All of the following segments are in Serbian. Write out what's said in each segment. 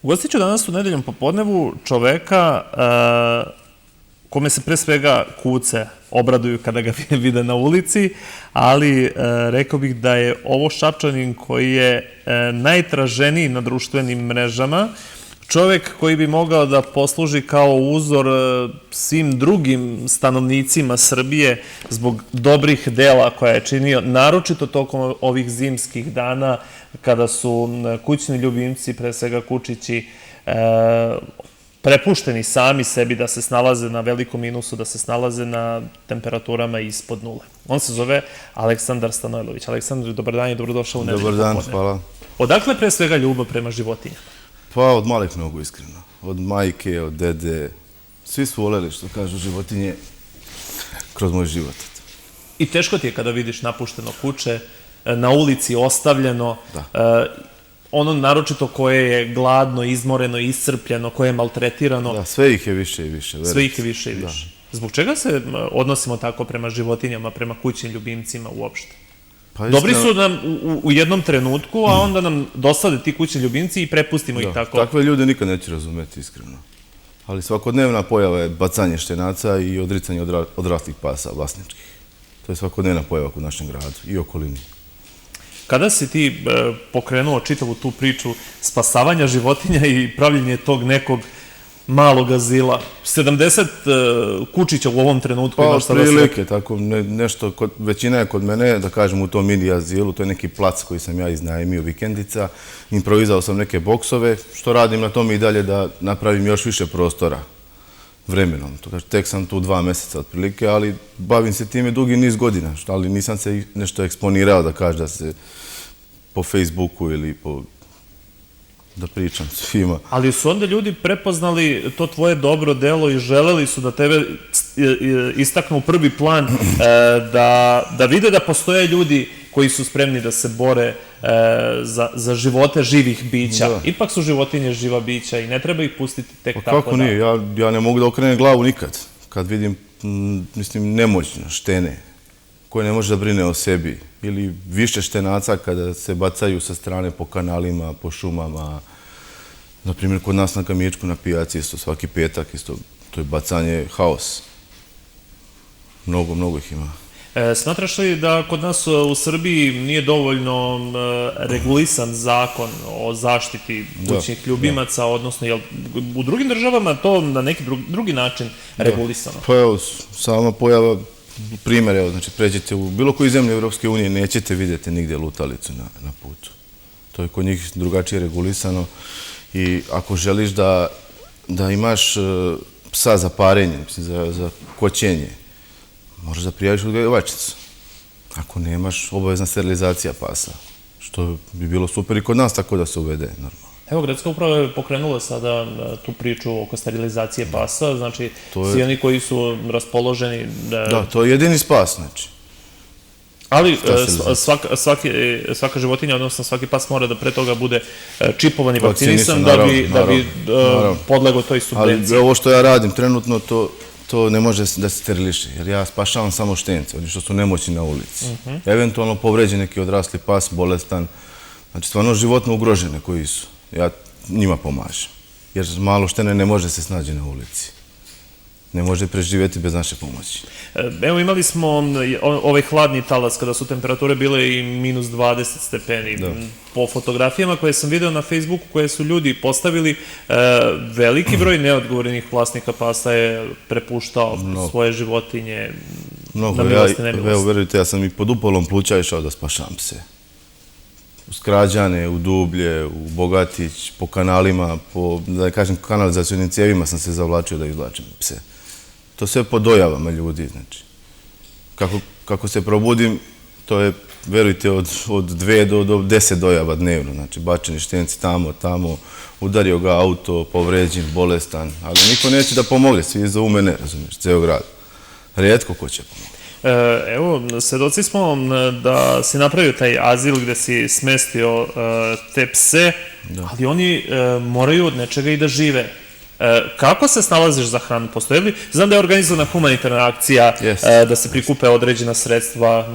Ugostit ću danas u nedeljom popodnevu čoveka kome se pre svega kuce obraduju kada ga vide na ulici, ali rekao bih da je ovo Šapčanin koji je najtraženiji na društvenim mrežama, čovek koji bi mogao da posluži kao uzor svim drugim stanovnicima Srbije zbog dobrih dela koja je činio, naročito tokom ovih zimskih dana kada su kućni ljubimci, pre svega kučići, prepušteni sami sebi da se snalaze na velikom minusu, da se snalaze na temperaturama ispod nule. On se zove Aleksandar Stanojlović. Aleksandar, dobar dan i dobrodošao u nedelju popodne. Dobar dan, hvala. Odakle pre svega ljubav prema životinjama? Pa od malih nogu, iskreno. Od majke, od dede. Svi su voljeli, što kažu, životinje kroz moj život. I teško ti je kada vidiš napušteno kuće, na ulici ostavljeno, ono naročito koje je gladno, izmoreno, iscrpljeno, koje je maltretirano. Da, sve ih je više i više. Sve ih je više i više. Zbog čega se odnosimo tako prema životinjama, prema kućnim ljubimcima uopšte? Dobri su nam u jednom trenutku, a onda nam dosade ti kućni ljubimci i prepustimo ih tako. Takve ljude nikad neću razumeti, iskreno. Ali svakodnevna pojava je bacanje štenaca i odricanje odraslih pasa, vlasničkih. To je svakodnevna pojava u našem gradu i okolini. Kada si ti pokrenuo čitavu tu priču spasavanja životinja i pravljenje tog nekog malog azila? 70 kučića u ovom trenutku imaš sada sve? Pa, prilike, tako nešto, većina je kod mene, da kažem, u tom mini azilu, to je neki plac koji sam ja iznajmio, vikendica, improvizao sam neke boksove, što radim na tome i dalje da napravim još više prostora vremenom. Tek sam tu 2 meseca otprilike, ali bavim se time dugi niz godina, ali nisam se nešto eksponirao, da kažem, da se po Facebooku ili da pričam svima. Ali su onda ljudi prepoznali to tvoje dobro delo i želeli su da tebe istaknu u prvi plan, da vide da postoje ljudi koji su spremni da se bore za živote živih bića. Ipak su životinje živa bića i ne treba ih pustiti tek tako da... Kako nije? Ja ne mogu da okrenem glavu nikad. Kad vidim, mislim, nemoćno štene koje ne može da brine o sebi ili više štenaca kada se bacaju sa strane po kanalima, po šumama. Naprimjer, kod nas na Kamiječku na pijaci isto svaki petak isto, to je bacanje, haos. Mnogo ih ima. Smatraš li da kod nas u Srbiji nije dovoljno regulisan zakon o zaštiti kućnih ljubimaca, odnosno u drugim državama to na neki drugi način regulisano? Pa evo, sama pojava, primjer, evo, znači pređete u bilo koju zemlju Evropske unije, nećete vidjeti nigdje lutalicu na putu. To je kod njih drugačije regulisano i ako želiš da imaš psa za parenje, za koćenje, moraš da prijaviš odgajivačicu. Ako nemaš, obavezna sterilizacija pasa, što bi bilo super i kod nas tako da se uvede normalno. Evo, gradska uprava je pokrenula sada tu priču oko sterilizacije pasa, znači svi oni koji su raspoloženi... Da, to je jedini spas, znači. Ali svaka životinja, odnosno svaki pas mora da pre toga bude čipovan i vakcinisan da bi podlegao toj subvenciji. Ali ovo što ja radim trenutno, to ne može da se steriliše, jer ja spašavam samo štence, oni što su nemoćni na ulici. Eventualno povređen neki odrasli pas, bolestan, znači stvarno životno ugrožene koji su. Ja njima pomažem, jer malo štene ne može se snađi na ulici. Ne može preživjeti bez naše pomoći. Evo, imali smo ovaj hladni talas kada su temperature bile i minus 20 stepeni. Po fotografijama koje sam video na Facebooku, koje su ljudi postavili, veliki broj neodgovornih vlasnika pasa je prepuštao svoje životinje na milost i nemilost. Evo, verujte, ja sam i pod upalom pluća išao da spašavam pse. U Skrađane, u Dublje, u Bogatić, po kanalima, po, da kažem, kanalizacionim cijevima sam se zavlačio da izvlačim pse. To sve po dojavama ljudi, znači. Kako se probudim, to je, verujte, od 2 do 10 dojava dnevno, znači, bačeni štenci tamo, udario ga auto, povređen, bolestan, ali niko neće da pomogne, svi zovu mene, razumiješ, ceo grad. Rijetko ko će pomoći. Evo, svedoci smo da si napravio taj azil gde si smestio te pse, ali oni moraju od nečega i da žive. Kako se snalaziš za hranu? Postoji li? Znam da je organizovana humanitarna akcija, da se prikupe određena sredstva,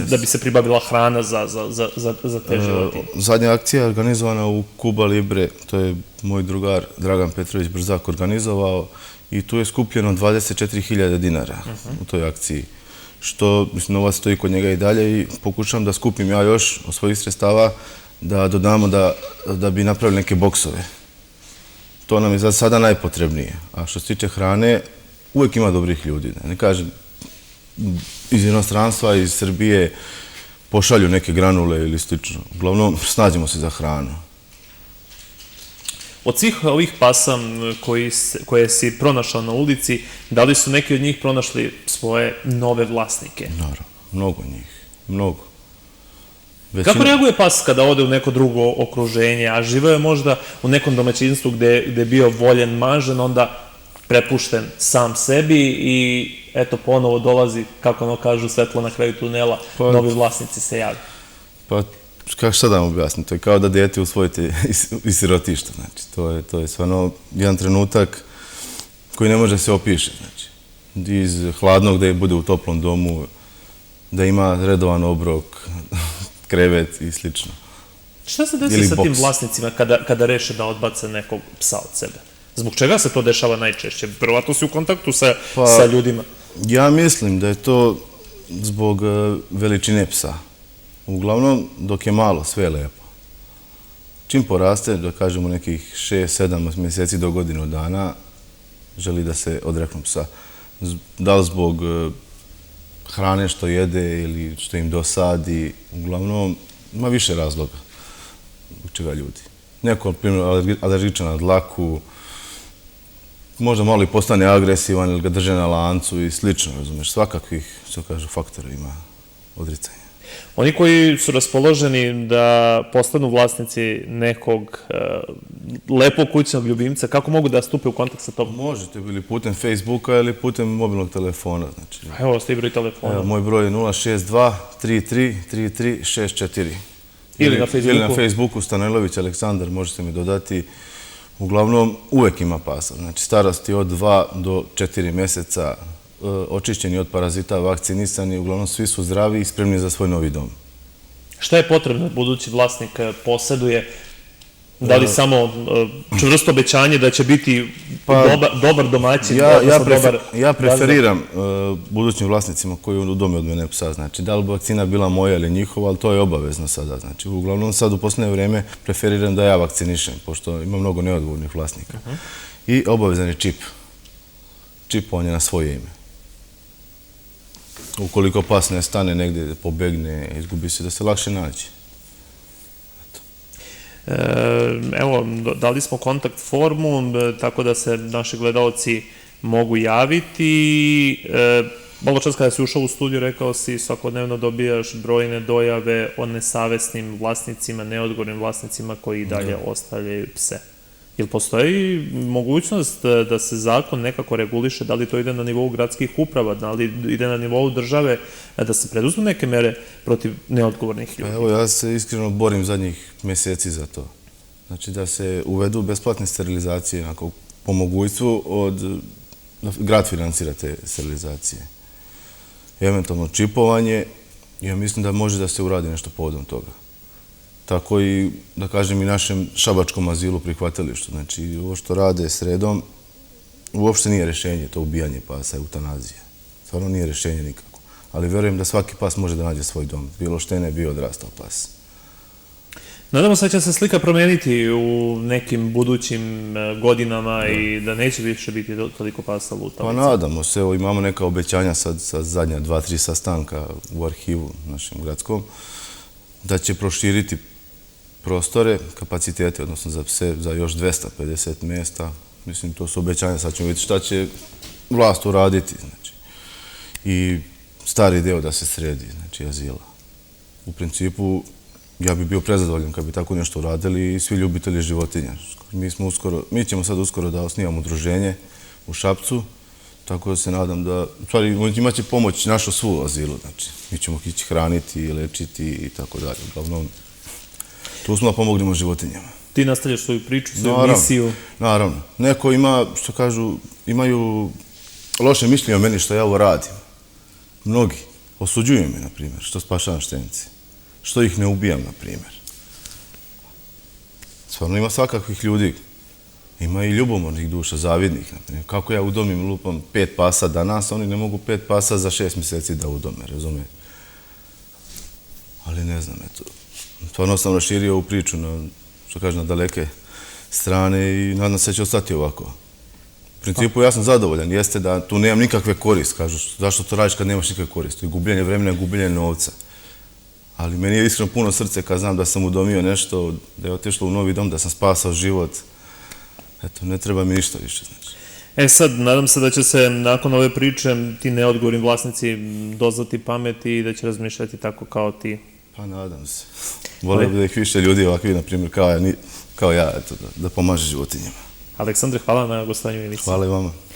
da bi se pribavila hrana za te životinje. Zadnja akcija je organizovana u Cuba Libre, to je moj drugar Dragan Petrović Brzak organizovao i tu je skupljeno 24.000 dinara u toj akciji. Što, mislim, novac stoji kod njega i dalje i pokušavam da skupim ja još od svojih sredstava da dodamo da bi napravili neke boksove. To nam je za sada najpotrebnije. A što se tiče hrane, uvijek ima dobrih ljudi. Ne kažem, iz inostranstva, iz Srbije pošalju neke granule ili slično. Uglavnom, snađemo se za hranu. Od svih ovih pasa koje si pronašao na ulici, da li su neki od njih pronašli svoje nove vlasnike? Naravno, mnogo njih. Mnogo. Kako reaguje pas kada ode u neko drugo okruženje, a živeo je možda u nekom domaćinstvu gde je bio voljen, mažen, onda prepušten sam sebi i eto ponovo dolazi, kako ono kažu, svetlo na kraju tunela, novi vlasnici se javi? Pa, kako šta da vam objasnim, to je kao da dijete usvojite iz sirotišta, znači, to je stvarno jedan trenutak koji ne može se opiše, znači, iz hladnog da je bude u toplom domu, da ima redovan obrok, krevet i slično. Šta se desi sa tim vlasnicima kada reše da odbace nekog psa od sebe? Zbog čega se to dešava najčešće? Verovatno si u kontaktu sa ljudima. Ja mislim da je to zbog veličine psa. Uglavnom, dok je malo, sve je lepo. Čim poraste, da kažemo nekih 6-7 mjeseci do godinu dana, želi da se odreknu psa. Da li zbog hrane što jede ili što im dosadi, uglavnom, ima više razloga u čega ljudi. Neko, na primjer, alergičan na dlaku, možda malo i postane agresivan ili ga drže na lancu i slično, razumeš, svakakvih, što kažu, faktora ima odricanja. Oni koji su raspoloženi da postanu vlasnici nekog lepog kućnog ljubimca, kako mogu da stupe u kontakt sa tom? Možete ili putem Facebooka ili putem mobilnog telefona. Evo, ostavi broj telefona. Moj broj je 062 33 33 64. Ili na Facebooku? Ili na Facebooku, Stanojlović Aleksandar, možete mi dodati. Uglavnom, uvek ima pasa. Znači, starosti od 2 do 4 mjeseca, očišćeni od parazita, vakcinisani, uglavnom svi su zdravi i spremni za svoj novi dom. Šta je potrebno da budući vlasnik poseduje? Da li samo čvrsto obećanje da će biti dobar domaćin? Ja preferiram budućim vlasnicima koji udome od mene psa. Znači, da li vakcina bila moja ili njihova, ali to je obavezno sada. Znači, uglavnom sad u posljednje vrijeme preferiram da ja vakcinišem, pošto ima mnogo neodgovornih vlasnika. I obavezan je čip. Čipovan je na svoje ime. Ukoliko pas ne stane negdje, pobegne, izgubi se, da se lakše nađe. Evo, dali smo kontakt formu, tako da se naši gledalci mogu javiti. Malo čas kada si ušao u studiju, rekao si, svakodnevno dobijaš brojne dojave o nesavesnim vlasnicima, neodgovornim vlasnicima koji i dalje ostavljaju pse. Jel postoji mogućnost da se zakon nekako reguliše, da li to ide na nivou gradskih uprava, da li ide na nivou države, da se preduzmu neke mere protiv neodgovornih ljudi? Evo, ja se iskreno borim zadnjih mjeseci za to. Znači da se uvedu besplatne sterilizacije, po mogućstvu grad financira te sterilizacije. Eventualno čipovanje, ja mislim da može da se uradi nešto povodom toga. Tako i, da kažem, i našem šabačkom azilu prihvatilištu. Znači, ovo što rade sredom, uopšte nije rješenje, to ubijanje pasa, eutanazija. Stvarno nije rješenje nikako. Ali verujem da svaki pas može da nađe svoj dom. Bilo štene, bio odrastao pas. Nadamo se da će se slika promijeniti u nekim budućim godinama i da neće više biti toliko pasa lutalica. Pa nadamo se, evo imamo neka obećanja sad sa zadnja 2-3 sastanka u arhivu našem gradskom, da će proširiti prostore, kapacitete, odnosno za pse, za još 250 mjesta. Mislim, to su obećanja, sad ćemo vidjeti šta će vlast uraditi. I stari deo da se sredi, znači azila. U principu, ja bih bio prezadovoljan kad bi tako nešto uradili i svi ljubitelji životinja. Mi ćemo sad uskoro da osnivamo udruženje u Šapcu, tako da se nadam da, u stvari, imat će pomoć našu svu azilu, znači, mi ćemo ići hraniti, lečiti i tako dalje. Uglavnom, tu smo da pomognemo životinjama. Ti nastavljaš svoju priču, svoju misiju. Naravno. Neko ima, što kažu, imaju loše mišljenje o meni što ja ovo radim. Mnogi. Osuđuju me, na primjer, što spašavam štenice. Što ih ne ubijam, na primjer. Stvarno ima svakakvih ljudi. Ima i ljubomornih duša, zavidnih, na primjer. Kako ja udomim lupam 5 pasa danas, oni ne mogu 5 pasa za 6 mjeseci da udome, razumije? Ali ne znam, eto. Stvarno sam raširio ovu priču na, što kažem, na daleke strane i nadam se da će ostati ovako. U principu ja sam zadovoljan, jeste da tu nemam nikakve korist, kažu, zašto to radiš kad nemaš nikakve korist? To je gubljenje vremena, gubljenje novca. Ali meni je iskreno puno srce kad znam da sam udomio nešto, da je otišlo u novi dom, da sam spasao život. Eto, ne treba mi ništa više, znači. E sad, nadam se da će se nakon ove priče ti neodgovorni vlasnici dozvati pameti i da će razmišljati tako kao ti. Pa nadam se. Volio bi da ih više ljudi ovakvi, na primjer, kao ja, eto, da pomaže životinjama. Aleksandre, hvala na gostovanju u emisiji. Hvala i vama.